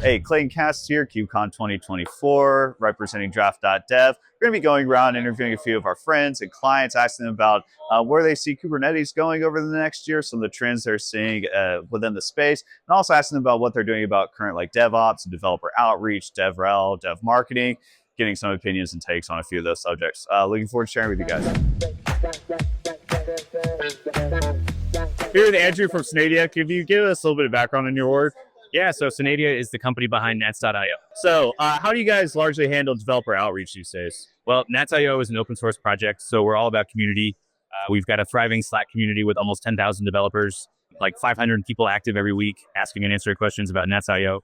Hey, Clayton Cass here, KubeCon 2024, representing Draft.dev. We're going to be going around interviewing a few of our friends and clients, asking them about where they see Kubernetes going over the next year, some of the trends they're seeing within the space, and also asking them about what they're doing about current like DevOps and developer outreach, DevRel, dev marketing, getting some opinions and takes on a few of those subjects. Looking forward to sharing with you guys. Here with Andrew from Synadia. Could you give us a little bit of background on your work? Yeah, so Synadia is the company behind Nets.io. So how do you guys largely handle developer outreach these days? Well, Nets.io is an open source project, so we're all about community. We've got a thriving Slack community with almost 10,000 developers, like 500 people active every week asking and answering questions about Nets.io.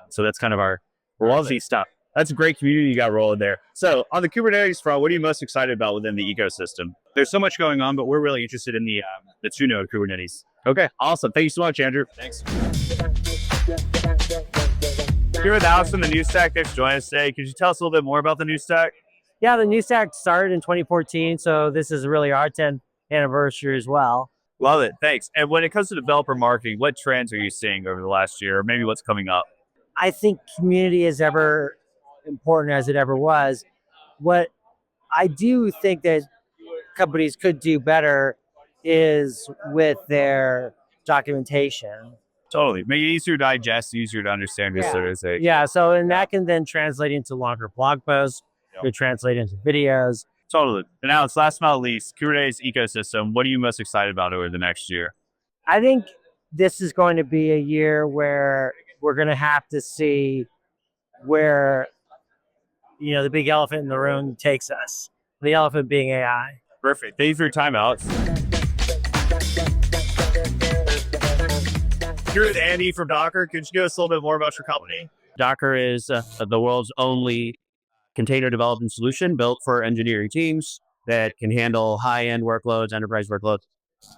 So that's kind of our lovely stuff. That's a great community you got rolling there. So on the Kubernetes front, what are you most excited about within the ecosystem? There's so much going on, but we're really interested in the two-node Kubernetes. Okay, awesome. Thank you so much, Andrew. Thanks. Here with Alex from the New Stack. Thanks for joining us today. Could you tell us a little bit more about the New Stack? Yeah, the New Stack started in 2014, so this is really our 10th anniversary as well. Love it. Thanks. And when it comes to developer marketing, what trends are you seeing over the last year, or maybe what's coming up? I think community is ever important as it ever was. What I do think that companies could do better is with their documentation. Totally. Make it easier to digest, easier to understand your sort of thing. Yeah, so and that can then translate into longer blog posts, could translate into videos. Totally. And Alex, last but not least, Kubernetes ecosystem, what are you most excited about over the next year? I think this is going to be a year where we're going to have to see where, the big elephant in the room takes us. The elephant being AI. Perfect. Thank you for your time, Alex. Here with Andy from Docker. Could you give us a little bit more about your company? Docker is the world's only container development solution built for engineering teams that can handle high-end workloads, enterprise workloads,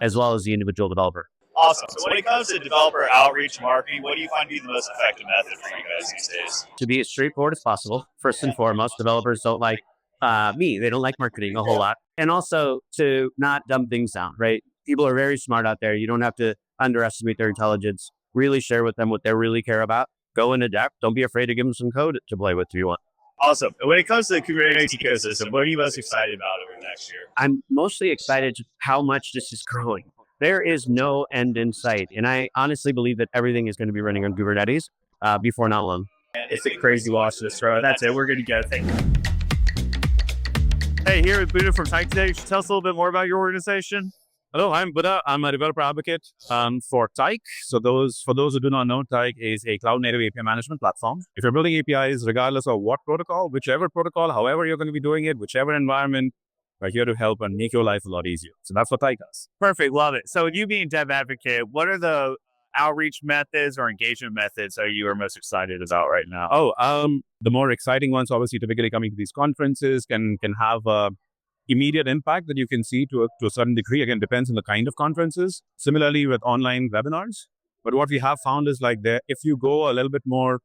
as well as the individual developer. Awesome. So when it comes to developer outreach marketing, what do you find to be the most effective method for you guys these days? To be as straightforward as possible. First and foremost, developers don't like me. They don't like marketing a whole lot. And also to not dumb things down, right? People are very smart out there. You don't have to underestimate their intelligence. Really share with them what they really care about. Go into depth. Don't be afraid to give them some code to play with if you want. Awesome. And when it comes to the Kubernetes ecosystem, what are you most excited about over the next year? I'm mostly excited how much this is growing. There is no end in sight. And I honestly believe that everything is going to be running on Kubernetes before not long. It's a crazy watch this throw. That's it. We're going to go. Thank you. Hey, here with Buddha from Tyke today. Could you tell us a little bit more about your organization? Hello, I'm Buddha. I'm a developer advocate for Tyke. So for those who do not know, Tyke is a cloud-native API management platform. If you're building APIs, regardless of what protocol, whichever protocol, however you're going to be doing it, whichever environment, we're here to help and make your life a lot easier. So that's what Tyke does. Perfect. Love it. So you being dev advocate, what are the outreach methods or engagement methods that you are most excited about right now? The more exciting ones, obviously, typically coming to these conferences can have a immediate impact that you can see to a certain degree. Again, depends on the kind of conferences. Similarly with online webinars. But what we have found is if you go a little bit more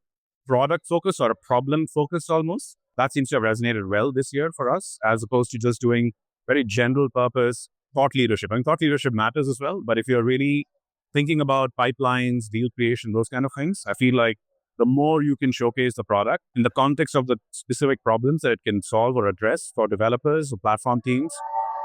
product focused or a problem focused almost, that seems to have resonated well this year for us, as opposed to just doing very general purpose thought leadership. I mean, thought leadership matters as well, but if you're really thinking about pipelines, deal creation, those kind of things, I feel like the more you can showcase the product in the context of the specific problems that it can solve or address for developers or platform teams,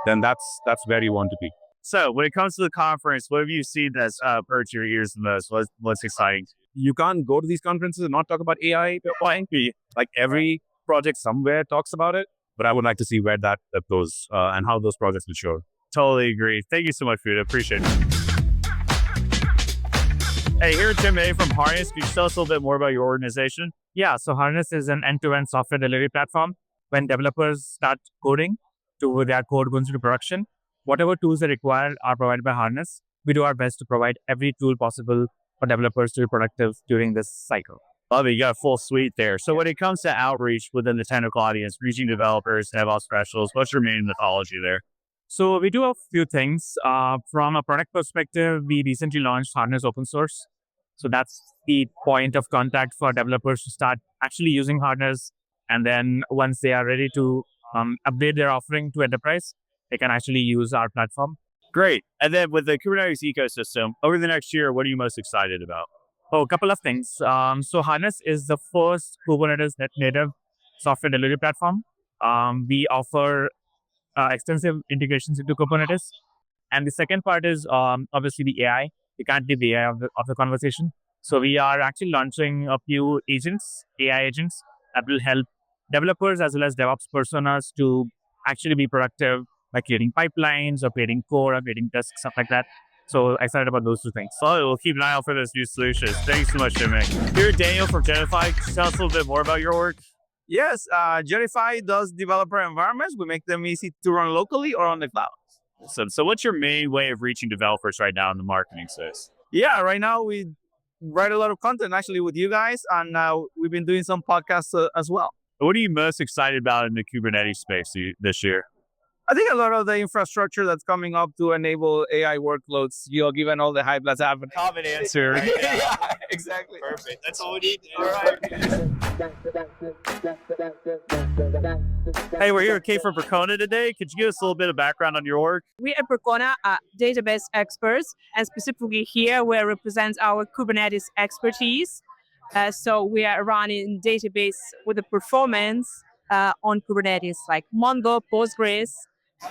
then that's where you want to be. So when it comes to the conference, what have you seen that's perked your ears the most? What's exciting? You can't go to these conferences and not talk about AI. Like every project somewhere talks about it, but I would like to see where that goes and how those projects mature. Totally agree. Thank you so much, Buddha. Appreciate it. Hey, here at Tim A from Harness. Can you tell us a little bit more about your organization? Yeah, so Harness is an end-to-end software delivery platform. When developers start coding to their code goes into production, whatever tools are required are provided by Harness. We do our best to provide every tool possible for developers to be productive during this cycle. Love it. You got a full suite there. So when it comes to outreach within the technical audience, reaching developers, DevOps specialists, what's your main methodology there? So we do a few things. From a product perspective, we recently launched Harness Open Source. So that's the point of contact for developers to start actually using Harness. And then once they are ready to upgrade their offering to enterprise, they can actually use our platform. Great. And then with the Kubernetes ecosystem, over the next year, what are you most excited about? Oh, a couple of things. So Harness is the first Kubernetes native software delivery platform. We offer extensive integrations into Kubernetes. And the second part is obviously the AI. You can't leave the AI of the conversation. So we are actually launching a few agents, AI agents, that will help developers as well as DevOps personas to actually be productive by creating pipelines or creating code or creating tests, stuff like that. So excited about those two things. So we'll keep an eye out for those new solutions. Thanks so much, Jimmy. Here, Daniel from Jetify. Could you tell us a little bit more about your work? Yes, Jetify does developer environments. We make them easy to run locally or on the cloud. So what's your main way of reaching developers right now in the marketing space? Yeah, right now we write a lot of content actually with you guys, and we've been doing some podcasts as well. What are you most excited about in the Kubernetes space this year? I think a lot of the infrastructure that's coming up to enable AI workloads, given all the hype that's happening. Common answer. Right? Yeah, exactly. Perfect. That's all we need. All right. Hey, we're here with Kate from Percona today. Could you give us a little bit of background on your work? We at Percona are database experts, and specifically here we represent our Kubernetes expertise. So we are running database with the performance on Kubernetes like Mongo, Postgres,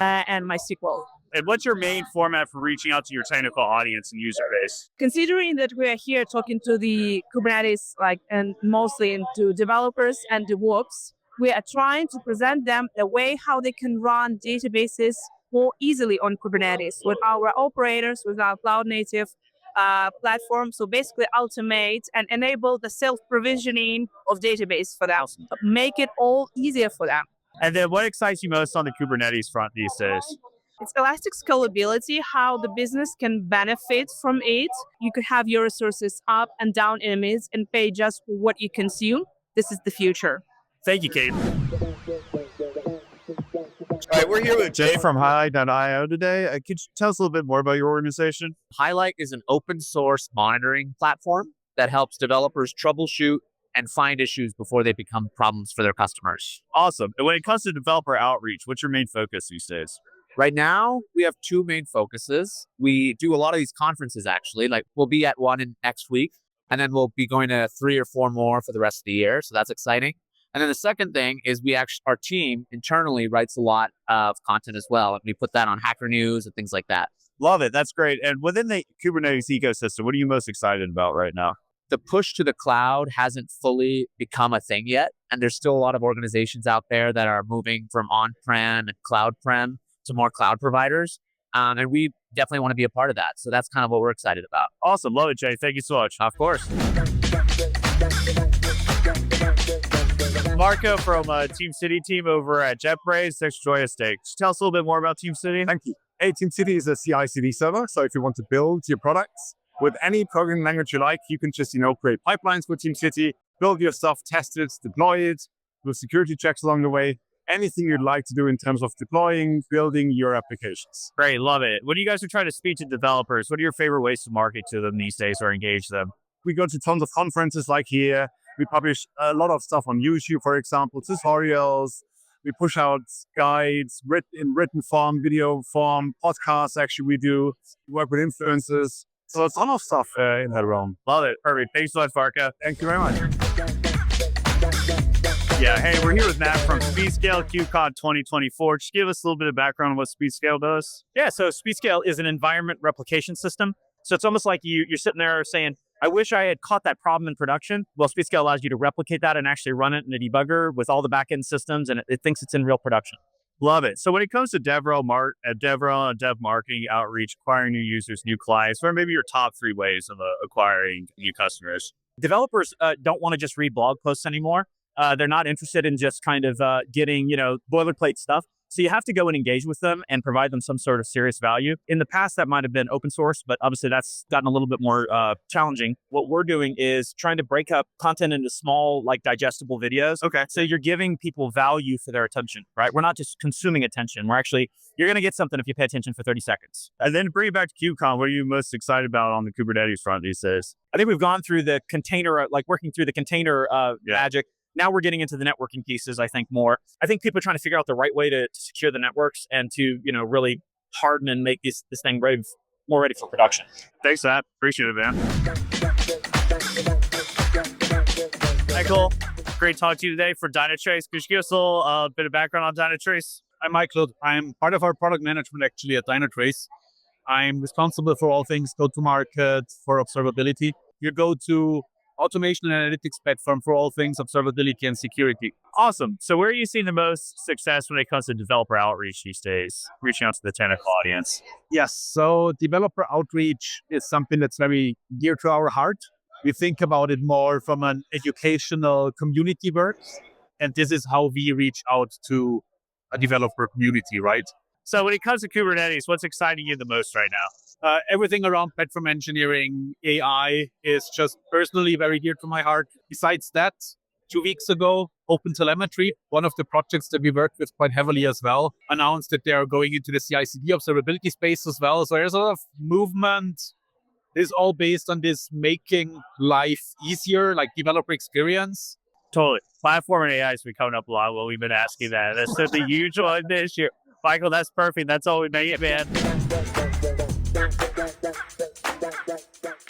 and MySQL. And what's your main format for reaching out to your technical audience and user base? Considering that we are here talking to the Kubernetes, and mostly into developers and DevOps, we are trying to present them a way how they can run databases more easily on Kubernetes with our operators, with our cloud native platform. So basically automate and enable the self-provisioning of database for them, make it all easier for them. And then what excites you most on the Kubernetes front these days? It's elastic scalability, how the business can benefit from it. You could have your resources up and down in a minute and pay just for what you consume. This is the future. Thank you, Kate. All right, we're here with Jay from Highlight.io today. Could you tell us a little bit more about your organization? Highlight is an open source monitoring platform that helps developers troubleshoot and find issues before they become problems for their customers. Awesome. And when it comes to developer outreach, what's your main focus these days? Right now, we have two main focuses. We do a lot of these conferences, actually. Like, we'll be at one in next week, and then we'll be going to 3 or 4 more for the rest of the year. So that's exciting. And then the second thing is our team internally writes a lot of content as well. And we put that on Hacker News and things like that. Love it. That's great. And within the Kubernetes ecosystem, what are you most excited about right now? The push to the cloud hasn't fully become a thing yet. And there's still a lot of organizations out there that are moving from on-prem and cloud-prem to more cloud providers. And we definitely want to be a part of that. So that's kind of what we're excited about. Awesome. Love it, Jay. Thank you so much. Of course. Marco from Team City team over at JetBrains. Thanks for joining us today. Just tell us a little bit more about Team City. Thank you. Team City is a CI/CD server. So if you want to build your products with any programming language you like, you can just, create pipelines for Team City, build your stuff, test it, deploy it, do security checks along the way. Anything you'd like to do in terms of deploying, building your applications. Great. Love it. When you guys are trying to speak to developers, what are your favorite ways to market to them these days or engage them? We go to tons of conferences like here. We publish a lot of stuff on YouTube, for example, tutorials. We push out guides in written form, video form, podcasts. Actually, we do work with influencers. So it's a lot of stuff in that realm. Love it. Perfect. Thanks so much, Farka. Thank you very much. Yeah. Hey, we're here with Matt from Speedscale KubeCon 2024. Just give us a little bit of background on what Speedscale does. Yeah. So Speedscale is an environment replication system. So it's almost like you're sitting there saying, I wish I had caught that problem in production. Well, Speedscale allows you to replicate that and actually run it in a debugger with all the backend systems, and it thinks it's in real production. Love it. So when it comes to DevRel and dev marketing, outreach, acquiring new users, new clients, what are maybe your top 3 ways of acquiring new customers? Developers don't want to just read blog posts anymore. They're not interested in just kind of getting, boilerplate stuff. So you have to go and engage with them and provide them some sort of serious value. In the past, that might have been open source, but obviously that's gotten a little bit more challenging. What we're doing is trying to break up content into small, digestible videos. Okay. So you're giving people value for their attention, right? We're not just consuming attention. You're going to get something if you pay attention for 30 seconds. And then to bring it back to KubeCon, what are you most excited about on the Kubernetes front these days? I think we've gone through the container, working through the container magic. Now we're getting into the networking pieces, I think, more. I think people are trying to figure out the right way to secure the networks and to, really harden and make this thing more ready for production. Thanks, Matt. Appreciate it, man. Michael, great talking to you today for Dynatrace. Could you give us a little bit of background on Dynatrace? I'm Michael. I'm part of our product management actually at Dynatrace. I'm responsible for all things go-to-market for observability. Your go-to automation and analytics platform for all things observability and security. Awesome. So where are you seeing the most success when it comes to developer outreach these days, reaching out to the technical audience? Yes, so developer outreach is something that's very dear to our heart. We think about it more from an educational community work, and this is how we reach out to a developer community, right? So when it comes to Kubernetes, what's exciting you the most right now? Everything around platform engineering, AI is just personally very dear to my heart. Besides that, 2 weeks ago, OpenTelemetry, one of the projects that we worked with quite heavily as well, announced that they are going into the CI/CD observability space as well. So there's a lot of movement. It's all based on this making life easier, like developer experience. Totally. Platform and AI has been coming up a lot. Well, we've been asking that. That's such a huge one this year. Michael, that's perfect. That's all we make it, man.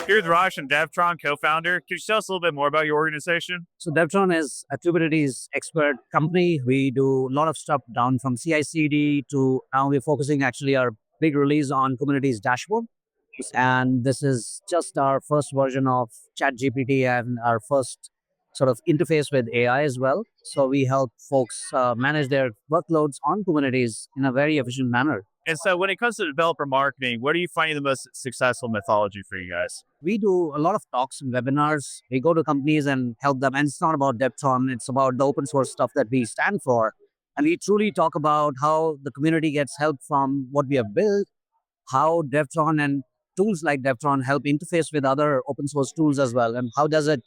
Here's Raj and Devtron, co-founder. Could you tell us a little bit more about your organization? So Devtron is a Kubernetes expert company. We do a lot of stuff down from CI/CD to now we're focusing actually our big release on Kubernetes dashboard. And this is just our first version of ChatGPT and our first sort of interface with AI as well. So we help folks manage their workloads on Kubernetes in a very efficient manner. And so when it comes to developer marketing, what are you finding the most successful methodology for you guys? We do a lot of talks and webinars. We go to companies and help them. And it's not about Devtron, it's about the open source stuff that we stand for. And we truly talk about how the community gets help from what we have built, how Devtron and tools like Devtron help interface with other open source tools as well, and how does it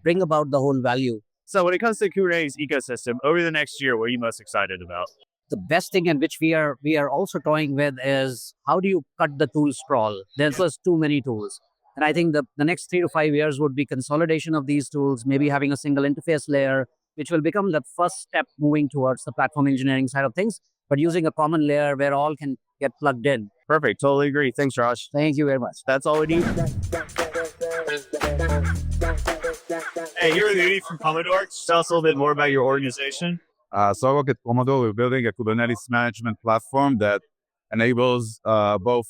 bring about the whole value. So when it comes to the Kubernetes ecosystem, over the next year, what are you most excited about? The best thing in which we are also toying with is how do you cut the tool sprawl? There's just too many tools. And I think the next 3 to 5 years would be consolidation of these tools, maybe having a single interface layer, which will become the first step moving towards the platform engineering side of things, but using a common layer where all can get plugged in. Perfect. Totally agree. Thanks, Raj. Thank you very much. That's all we need. Hey, you're Udi from Komodor. Tell us a little bit more about your organization. So I work at Komodor. We're building a Kubernetes management platform that enables both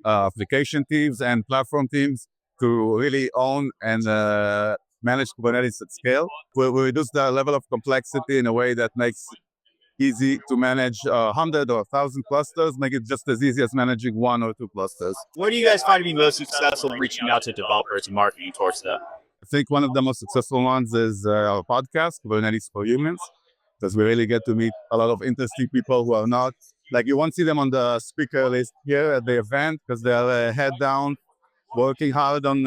application teams and platform teams to really own and manage Kubernetes at scale. We reduce the level of complexity in a way that makes it easy to manage 100 or 1,000 clusters, make it just as easy as managing 1 or 2 clusters. What do you guys find to be most successful in reaching out to developers and marketing towards them? I think one of the most successful ones is our podcast, Kubernetes for Humans, because we really get to meet a lot of interesting people who are not, like you won't see them on the speaker list here at the event because they're head down, working hard on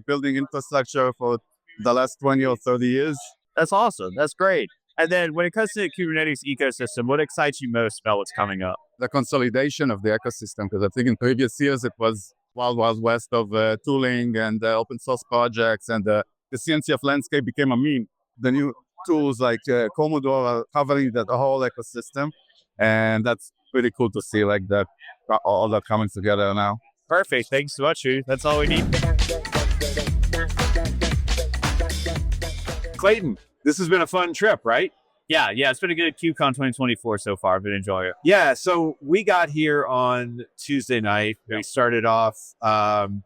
building infrastructure for the last 20 or 30 years. That's awesome. That's great. And then when it comes to the Kubernetes ecosystem, what excites you most about what's coming up? The consolidation of the ecosystem, because I think in previous years it was wild west of tooling and open source projects, and the CNCF landscape became a meme. The new tools like Komodor are covering the whole ecosystem, and that's pretty cool to see, like that all that coming together now. Perfect. Thanks so much, Udi. That's all we need. Clayton, this has been a fun trip, right? Yeah, it's been a good KubeCon 2024 so far. I've been enjoying it. Yeah, so we got here on Tuesday night. We started off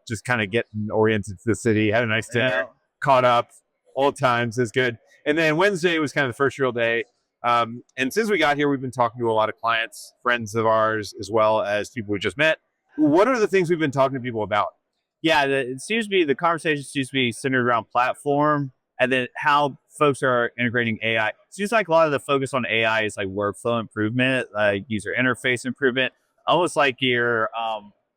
just kind of getting oriented to the city, had a nice dinner, caught up, old times is good. And then Wednesday was kind of the first real day. And since we got here, we've been talking to a lot of clients, friends of ours, as well as people we just met. What are the things we've been talking to people about? Yeah, the conversation seems to be centered around platform and then how folks are integrating AI. It seems like a lot of the focus on AI is like workflow improvement, like user interface improvement, almost like you're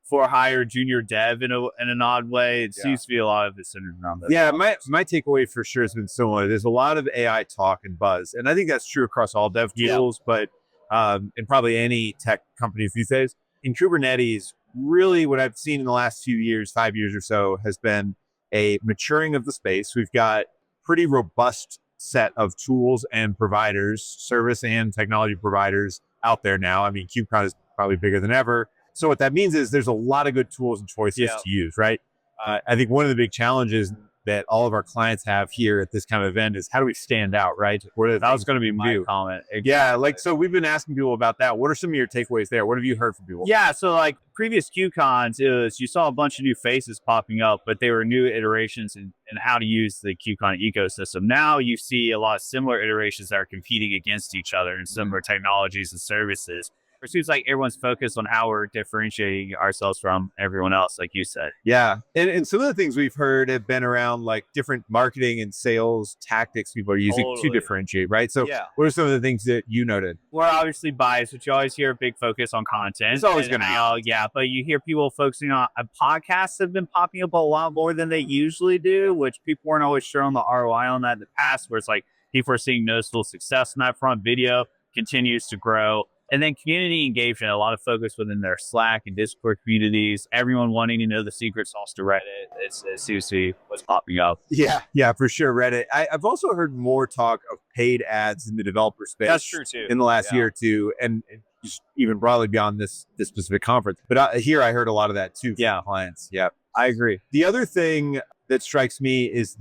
for hire junior dev in an odd way. It seems to be a lot of it centered around that. Yeah, my takeaway for sure has been similar. There's a lot of AI talk and buzz, and I think that's true across all dev tools, but in probably any tech companies these days. In Kubernetes, really what I've seen in the last few years, 5 years or so, has been a maturing of the space. We've got pretty robust set of tools and providers, service and technology providers out there now. I mean, KubeCon is probably bigger than ever. So what that means is there's a lot of good tools and choices to use, right? I think one of the big challenges that all of our clients have here at this kind of event is how do we stand out, right? That was going to be my comment. Yeah, like, so we've been asking people about that. What are some of your takeaways there? What have you heard from people? Yeah, so like previous KubeCons, it was you saw a bunch of new faces popping up, but they were new iterations in how to use the KubeCon ecosystem. Now you see a lot of similar iterations that are competing against each other in similar technologies and services. It seems like everyone's focused on how we're differentiating ourselves from everyone else, like you said. Yeah. And some of the things we've heard have been around like different marketing and sales tactics people are using to differentiate, right? So what are some of the things that you noted? We're obviously biased, but you always hear a big focus on content. It's always going to be. Yeah, but you hear people focusing on podcasts have been popping up a lot more than they usually do, which people weren't always sure on the ROI on that in the past, where it's like people are seeing noticeable success in that front. Video continues to grow. And then community engagement, a lot of focus within their Slack and Discord communities, everyone wanting to know the secret sauce to Reddit. It seems to be what's popping up. Yeah, for sure. Reddit. I've also heard more talk of paid ads in the developer space. That's true too. In the last year or two, and just even broadly beyond this specific conference. But here I heard a lot of that too from clients. Yeah, I agree. The other thing that strikes me is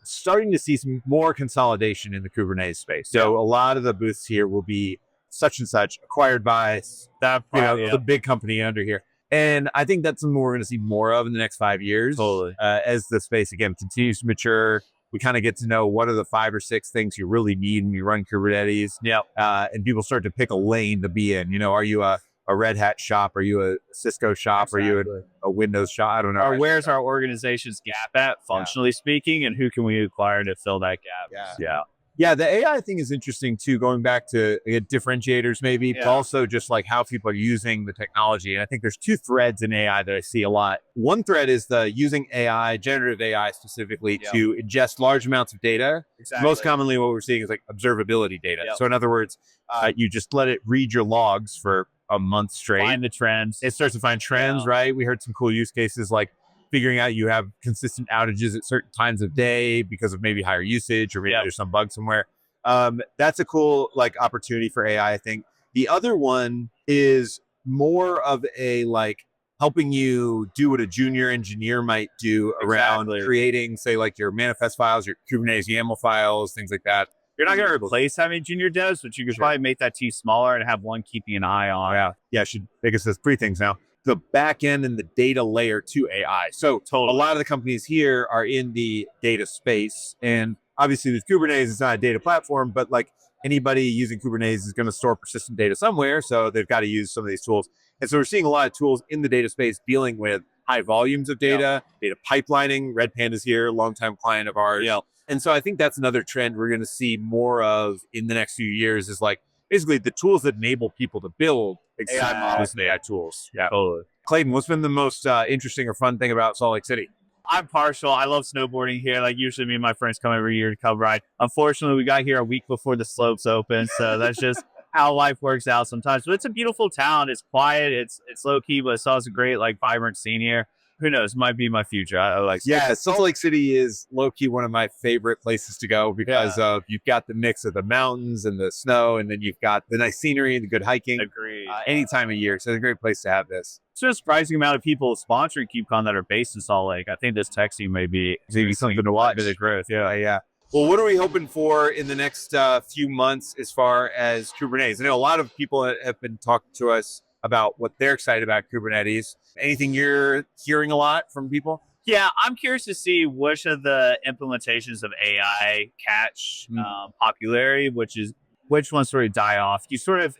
starting to see some more consolidation in the Kubernetes space. So a lot of the booths here will be such and such acquired by that, the big company under here. And I think that's something we're going to see more of in the next 5 years. Totally. As the space, again, continues to mature, we kind of get to know what are the 5 or 6 things you really need when you run Kubernetes. And people start to pick a lane to be in. Are you a Red Hat shop? Are you a Cisco shop? Are you a Windows shop? I don't know. Or where's our organization's gap at, functionally speaking, and who can we acquire to fill that gap? Yeah, the AI thing is interesting too, going back to differentiators maybe, but also just like how people are using the technology. And I think there's 2 threads in AI that I see a lot. One thread is the using AI, generative AI specifically, to ingest large amounts of data. Most commonly what we're seeing is like observability data. So in other words, you just let it read your logs for a month straight. Find the trends. It starts to find trends, right? We heard some cool use cases like figuring out you have consistent outages at certain times of day because of maybe higher usage or maybe there's some bug somewhere. That's a cool opportunity for AI, I think. The other one is more of a helping you do what a junior engineer might do around creating, say, your manifest files, your Kubernetes YAML files, things like that. You're not going to replace having junior devs, but you could probably make that team smaller and have one keeping an eye on. Yeah, should make us 3 things now. The back end and the data layer to AI. So a lot of the companies here are in the data space. And obviously with Kubernetes, it's not a data platform, but anybody using Kubernetes is going to store persistent data somewhere. So they've got to use some of these tools. And so we're seeing a lot of tools in the data space dealing with high volumes of data, data pipelining. Red Panda's here, longtime client of ours. And so I think that's another trend we're going to see more of in the next few years is basically the tools that enable people to build AI models and AI tools. Yeah, totally. Clayton, what's been the most interesting or fun thing about Salt Lake City? I'm partial. I love snowboarding here. Usually me and my friends come every year to come ride. Unfortunately, we got here a week before the slopes open. So that's just how life works out sometimes. But it's a beautiful town. It's quiet. It's low key, but it's also great, vibrant scene here. Who knows? Might be my future. I like. Yeah, Salt Lake City is low key one of my favorite places to go because you've got the mix of the mountains and the snow, and then you've got the nice scenery and the good hiking. Agreed. Any time of year, so it's a great place to have this. It's a surprising amount of people sponsoring KubeCon that are based in Salt Lake. I think this tech scene may be something to watch. The growth. Yeah. Well, what are we hoping for in the next few months as far as Kubernetes? I know a lot of people have been talking to us about what they're excited about Kubernetes. Anything you're hearing a lot from people? Yeah, I'm curious to see which of the implementations of AI catch popularity, which ones sort of die off.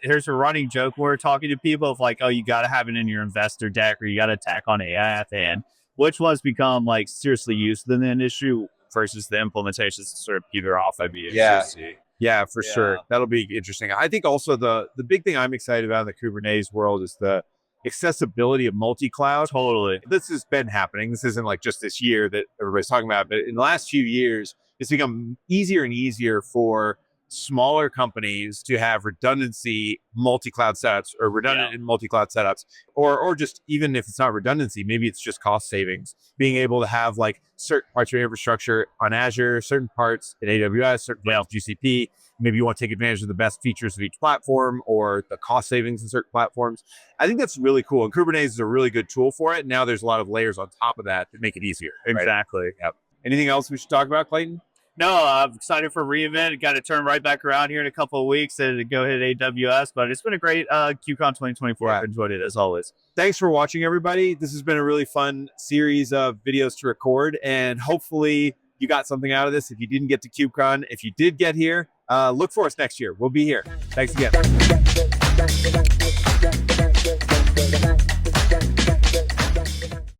There's a running joke where we're talking to people of oh, you got to have it in your investor deck or you got to tack on AI at the end. Which ones become seriously used in the industry versus the implementations sort of peter off? I'd be interested to see. Yeah, for sure. That'll be interesting. I think also the big thing I'm excited about in the Kubernetes world is the accessibility of multi-cloud. Totally. This has been happening. This isn't just this year that everybody's talking about, but in the last few years, it's become easier and easier for smaller companies to have redundancy multi-cloud setups or redundant in multi-cloud setups, or just even if it's not redundancy, maybe it's just cost savings, being able to have certain parts of your infrastructure on Azure, certain parts in AWS, certain parts GCP. Maybe you want to take advantage of the best features of each platform or the cost savings in certain platforms. I think that's really cool. And Kubernetes is a really good tool for it. Now there's a lot of layers on top of that make it easier. Exactly. Right? Yep. Anything else we should talk about, Clayton? No, I'm excited for reInvent. Got to turn right back around here in a couple of weeks and go hit AWS. But it's been a great KubeCon 2024. Yeah. I've enjoyed it as always. Thanks for watching, everybody. This has been a really fun series of videos to record, and hopefully you got something out of this. If you didn't get to KubeCon, if you did get here, look for us next year. We'll be here. Thanks again.